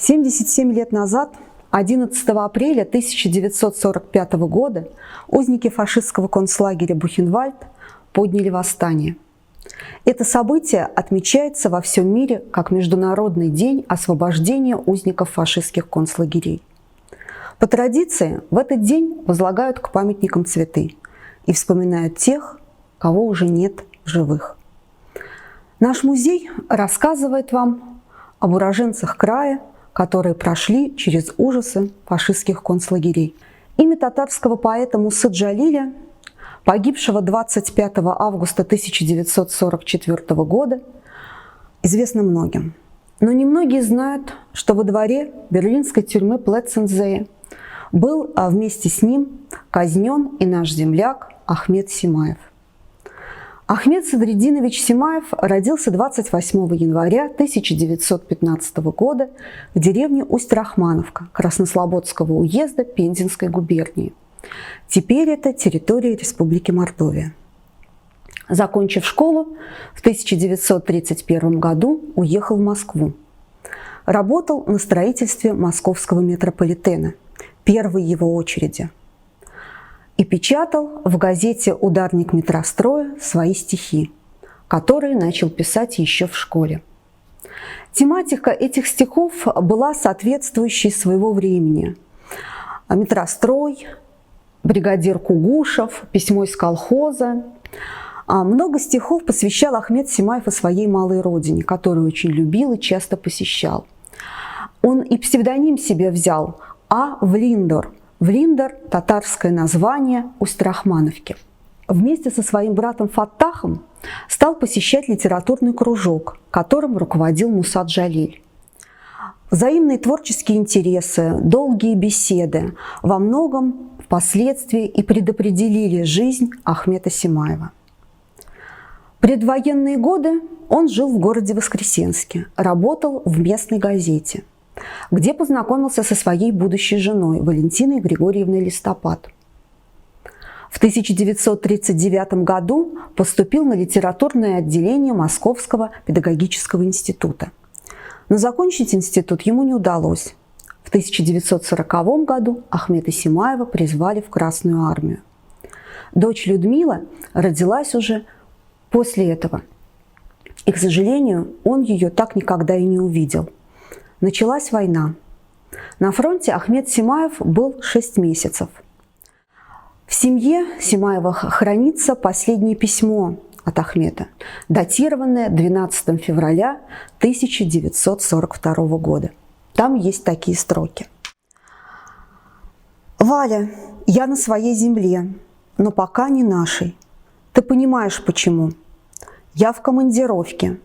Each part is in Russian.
77 лет назад, 11 апреля 1945 года, узники фашистского концлагеря Бухенвальд подняли восстание. Это событие отмечается во всем мире как Международный день освобождения узников фашистских концлагерей. По традиции, в этот день возлагают к памятникам цветы и вспоминают тех, кого уже нет в живых. Наш музей рассказывает вам об уроженцах края, которые прошли через ужасы фашистских концлагерей. Имя татарского поэта Мусы Джалиля, погибшего 25 августа 1944 года, известно многим. Но немногие знают, что во дворе берлинской тюрьмы Плетцензее был вместе с ним казнен и наш земляк Ахмед Симаев. Ахмед Садридинович Симаев родился 28 января 1915 года в деревне Усть-Рахмановка Краснослободского уезда Пензенской губернии. Теперь это территория Республики Мордовия. Закончив школу, в 1931 году уехал в Москву. Работал на строительстве московского метрополитена, первой его очереди, и печатал в газете «Ударник метростроя» свои стихи, которые начал писать еще в школе. Тематика этих стихов была соответствующей своего времени. «Метрострой», «Бригадир Кугушев», «Письмо из колхоза». Много стихов посвящал Ахмед Симаев и своей малой родине, которую очень любил и часто посещал. Он и псевдоним себе взял А. Влиндор. Влиндор – татарское название Усть-Рахмановки. Вместе со своим братом Фаттахом стал посещать литературный кружок, которым руководил Муса Джалиль. Взаимные творческие интересы, долгие беседы во многом впоследствии и предопределили жизнь Ахмеда Симаева. В предвоенные годы он жил в городе Воскресенске, работал в местной газете, где познакомился со своей будущей женой Валентиной Григорьевной Листопад. В 1939 году поступил на литературное отделение Московского педагогического института. Но закончить институт ему не удалось. В 1940 году Ахмеда Симаева призвали в Красную армию. Дочь Людмила родилась уже после этого. И, к сожалению, он ее так никогда и не увидел. Началась война. На фронте Ахмед Симаев был 6 месяцев. В семье Симаевых хранится последнее письмо от Ахмеда, датированное 12 февраля 1942 года. Там есть такие строки. «Валя, я на своей земле, но пока не нашей. Ты понимаешь, почему? Я в командировке.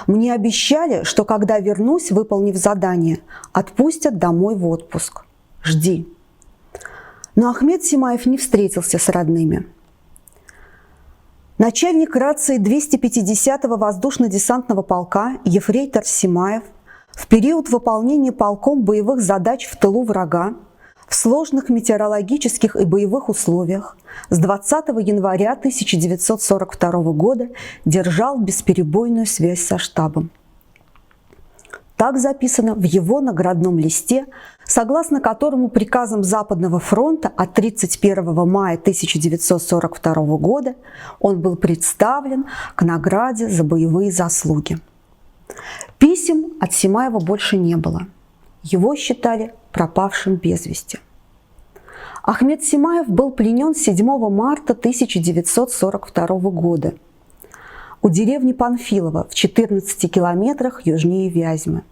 Мне обещали, что когда вернусь, выполнив задание, отпустят домой в отпуск. Жди». Но Ахмед Симаев не встретился с родными. Начальник рации 250-го воздушно-десантного полка ефрейтор Симаев в период выполнения полком боевых задач в тылу врага в сложных метеорологических и боевых условиях с 20 января 1942 года держал бесперебойную связь со штабом. Так записано в его наградном листе, согласно которому приказом Западного фронта от 31 мая 1942 года он был представлен к награде за боевые заслуги. Писем от Симаева больше не было. Его считали пропавшим без вести. Ахмед Симаев был пленен 7 марта 1942 года у деревни Панфилово в 14 километрах южнее Вязьмы.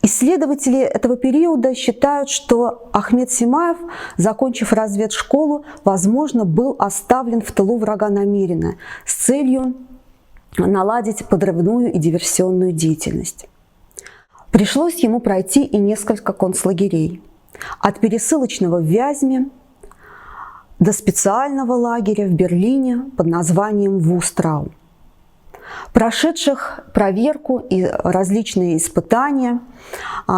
Исследователи этого периода считают, что Ахмед Симаев, закончив разведшколу, возможно, был оставлен в тылу врага намеренно с целью наладить подрывную и диверсионную деятельность. Пришлось ему пройти и несколько концлагерей. От пересылочного в Вязьме до специального лагеря в Берлине под названием Вустрау. Прошедших проверку и различные испытания,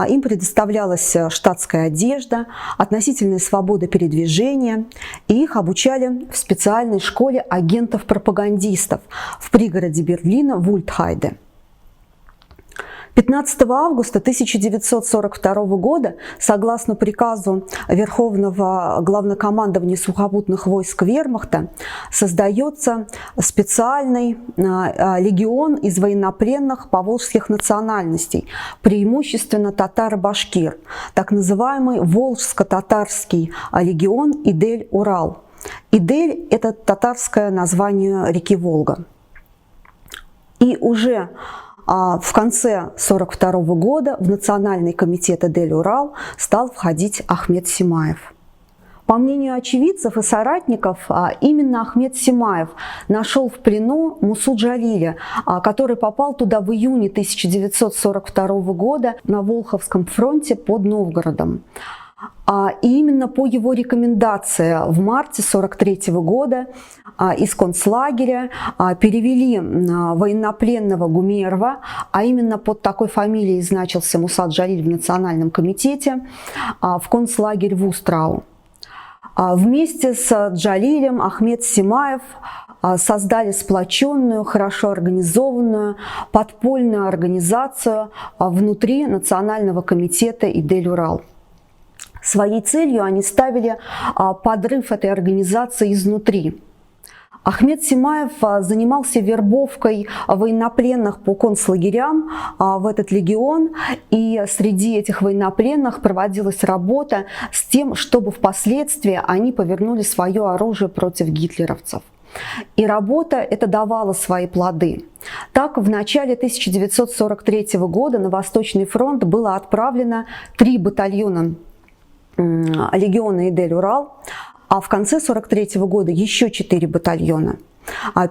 им предоставлялась штатская одежда, относительная свобода передвижения, и их обучали в специальной школе агентов-пропагандистов в пригороде Берлина Вульдхайде. 15 августа 1942 года, согласно приказу Верховного Главнокомандования сухопутных войск Вермахта, создается специальный легион из военнопленных поволжских национальностей, преимущественно татаро-башкир, так называемый Волжско-татарский легион Идель-Урал. Идель – это татарское название реки Волга. И уже в конце 1942 года в Национальный комитет Идель-Урал стал входить Ахмед Симаев. По мнению очевидцев и соратников, именно Ахмед Симаев нашел в плену Мусу Джалиля, который попал туда в июне 1942 года на Волховском фронте под Новгородом. И именно по его рекомендации в марте 1943 года из концлагеря перевели военнопленного Гумерова, а именно под такой фамилией значился Муса Джалиль в Национальном комитете, в концлагерь в Устрау. Вместе с Джалилем Ахмед Симаев создали сплоченную, хорошо организованную подпольную организацию внутри Национального комитета Идель-Урал. Своей целью они ставили подрыв этой организации изнутри. Ахмед Симаев занимался вербовкой военнопленных по концлагерям в этот легион, и среди этих военнопленных проводилась работа с тем, чтобы впоследствии они повернули свое оружие против гитлеровцев. И работа эта давала свои плоды. Так, в начале 1943 года на Восточный фронт было отправлено 3 батальона легиона Идель-Урал, а в конце 1943 года еще 4 батальона.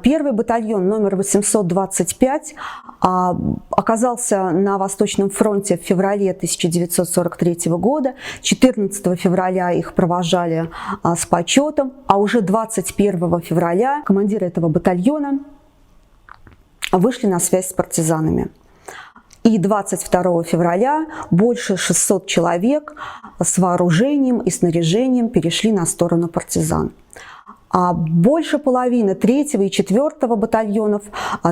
Первый батальон номер 825 оказался на Восточном фронте в феврале 1943 года. 14 февраля их провожали с почетом, а уже 21 февраля командиры этого батальона вышли на связь с партизанами. И 22 февраля больше 600 человек с вооружением и снаряжением перешли на сторону партизан. А больше половины 3-го и 4-го батальонов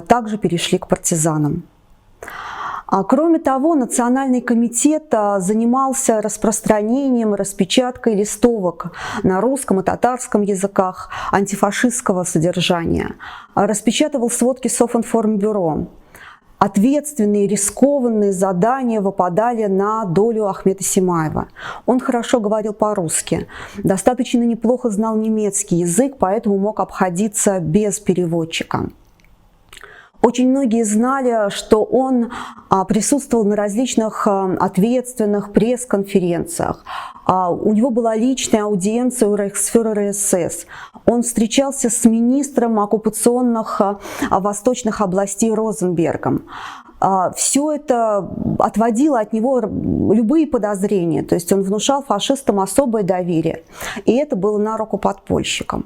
также перешли к партизанам. Кроме того, Национальный комитет занимался распространением и распечаткой листовок на русском и татарском языках антифашистского содержания. Распечатывал сводки Софинформбюро. Ответственные, рискованные задания выпадали на долю Ахмеда Симаева. Он хорошо говорил по-русски, достаточно неплохо знал немецкий язык, поэтому мог обходиться без переводчика. Очень многие знали, что он присутствовал на различных ответственных пресс-конференциях. У него была личная аудиенция у рейхсфюрера СС. Он встречался с министром оккупационных восточных областей Розенбергом. Все это отводило от него любые подозрения, то есть он внушал фашистам особое доверие, и это было на руку подпольщикам.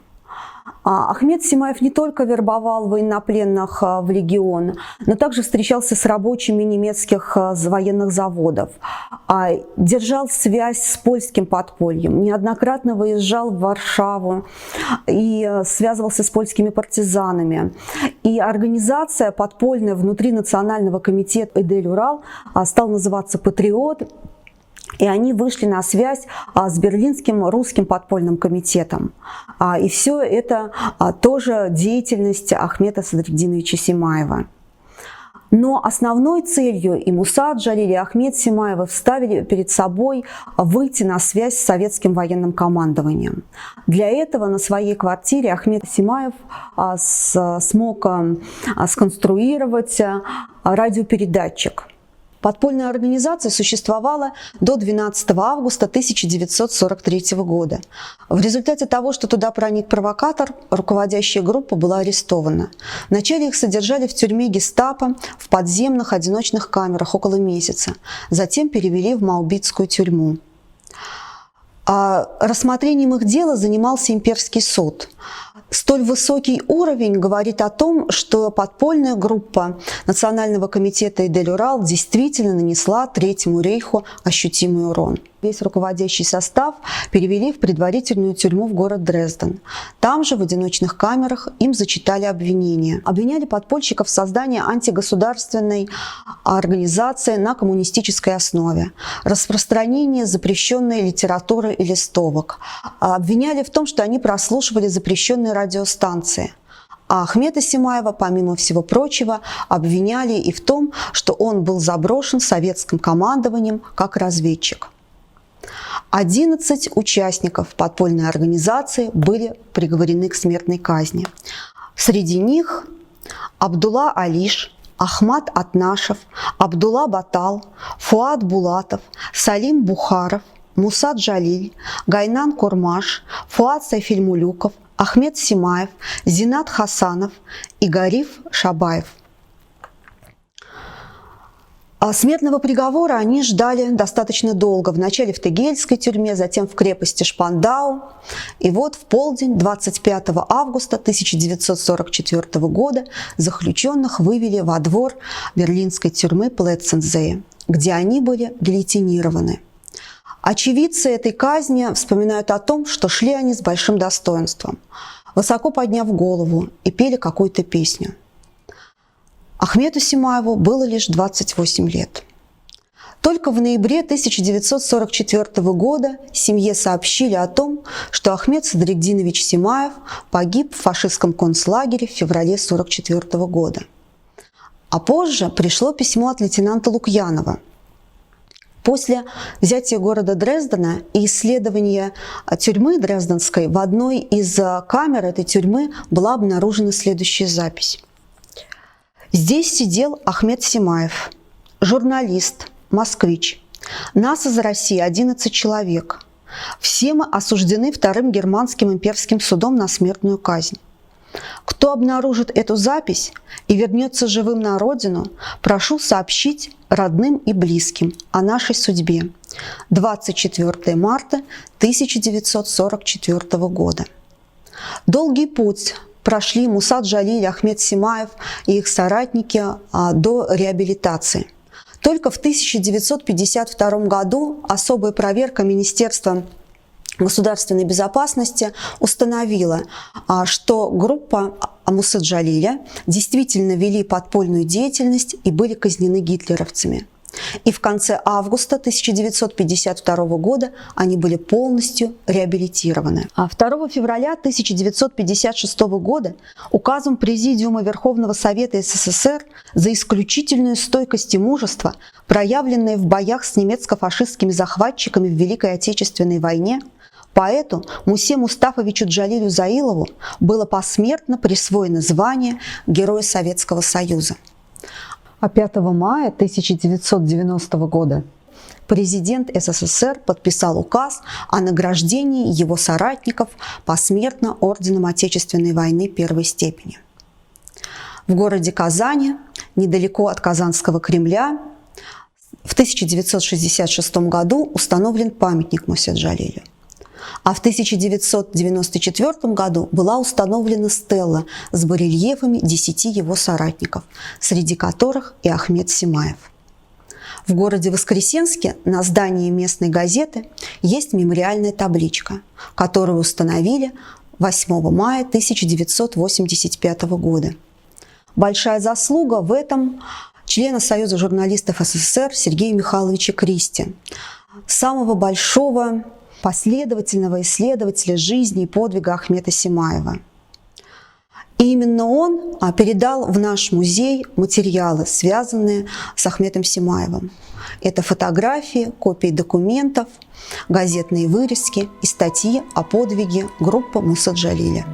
Ахмед Симаев не только вербовал военнопленных в легион, но также встречался с рабочими немецких военных заводов, держал связь с польским подпольем, неоднократно выезжал в Варшаву и связывался с польскими партизанами. И организация подпольная внутри Национального комитета Идель-Урал стала называться «Патриот», и они вышли на связь с Берлинским русским подпольным комитетом. И все это тоже деятельность Ахмеда Садриддиновича Симаева. Но основной целью и Муса Джалиль, и Ахмед Симаева ставили перед собой выйти на связь с советским военным командованием. Для этого на своей квартире Ахмед Симаев смог сконструировать радиопередатчик. Подпольная организация существовала до 12 августа 1943 года. В результате того, что туда проник провокатор, руководящая группа была арестована. Вначале их содержали в тюрьме гестапо в подземных одиночных камерах около месяца. Затем перевели в Маубитскую тюрьму. Рассмотрением их дела занимался имперский суд. Столь высокий уровень говорит о том, что подпольная группа Национального комитета Идель-Урал действительно нанесла Третьему рейху ощутимый урон. Весь руководящий состав перевели в предварительную тюрьму в город Дрезден. Там же в одиночных камерах им зачитали обвинения. Обвиняли подпольщиков в создании антигосударственной организации на коммунистической основе, распространении запрещенной литературы и листовок. Обвиняли в том, что они прослушивали запрещенные радиостанции. А Ахмеда Симаева, помимо всего прочего, обвиняли и в том, что он был заброшен советским командованием как разведчик. 11 участников подпольной организации были приговорены к смертной казни. Среди них Абдулла Алиш, Ахмад Атнашев, Абдулла Батал, Фуад Булатов, Салим Бухаров, Муса Джалиль, Гайнан Курмаш, Фуад Сайфильмулюков, Ахмед Симаев, Зинат Хасанов и Гариф Шабаев. Смертного приговора они ждали достаточно долго. Вначале в Тегельской тюрьме, затем в крепости Шпандау. И вот в полдень 25 августа 1944 года заключенных вывели во двор берлинской тюрьмы Плетцензее, где они были гильотинированы. Очевидцы этой казни вспоминают о том, что шли они с большим достоинством, высоко подняв голову, и пели какую-то песню. Ахмеду Симаеву было лишь 28 лет. Только в ноябре 1944 года семье сообщили о том, что Ахмед Садриддинович Симаев погиб в фашистском концлагере в феврале 1944 года. А позже пришло письмо от лейтенанта Лукьянова. После взятия города Дрездена и исследования тюрьмы Дрезденской в одной из камер этой тюрьмы была обнаружена следующая запись. Здесь сидел Ахмед Симаев, журналист, москвич. Нас из России 11 человек. Все мы осуждены Вторым германским имперским судом на смертную казнь. Кто обнаружит эту запись и вернется живым на родину, прошу сообщить родным и близким о нашей судьбе. 24 марта 1944 года. Долгий путь прошли Муса Джалиль, Ахмед Симаев и их соратники до реабилитации. Только в 1952 году особая проверка Министерства государственной безопасности установила, что группа Мусы Джалиля действительно вели подпольную деятельность и были казнены гитлеровцами. И в конце августа 1952 года они были полностью реабилитированы. А 2 февраля 1956 года указом Президиума Верховного Совета СССР за исключительную стойкость и мужество, проявленные в боях с немецко-фашистскими захватчиками в Великой Отечественной войне, поэту Мусе Мустафовичу Джалилю Заилову было посмертно присвоено звание Героя Советского Союза. А 5 мая 1990 года президент СССР подписал указ о награждении его соратников посмертно орденом Отечественной войны первой степени. В городе Казани, недалеко от Казанского Кремля, в 1966 году установлен памятник Мусе Джалилю. А в 1994 году была установлена стелла с барельефами 10 его соратников, среди которых и Ахмед Симаев. В городе Воскресенске на здании местной газеты есть мемориальная табличка, которую установили 8 мая 1985 года. Большая заслуга в этом члена Союза журналистов СССР Сергея Михайловича Кристи, самого большого последовательного исследователя жизни и подвига Ахмеда Симаева. И именно он передал в наш музей материалы, связанные с Ахмедом Симаевым. Это фотографии, копии документов, газетные вырезки и статьи о подвиге группы Мусы Джалиля.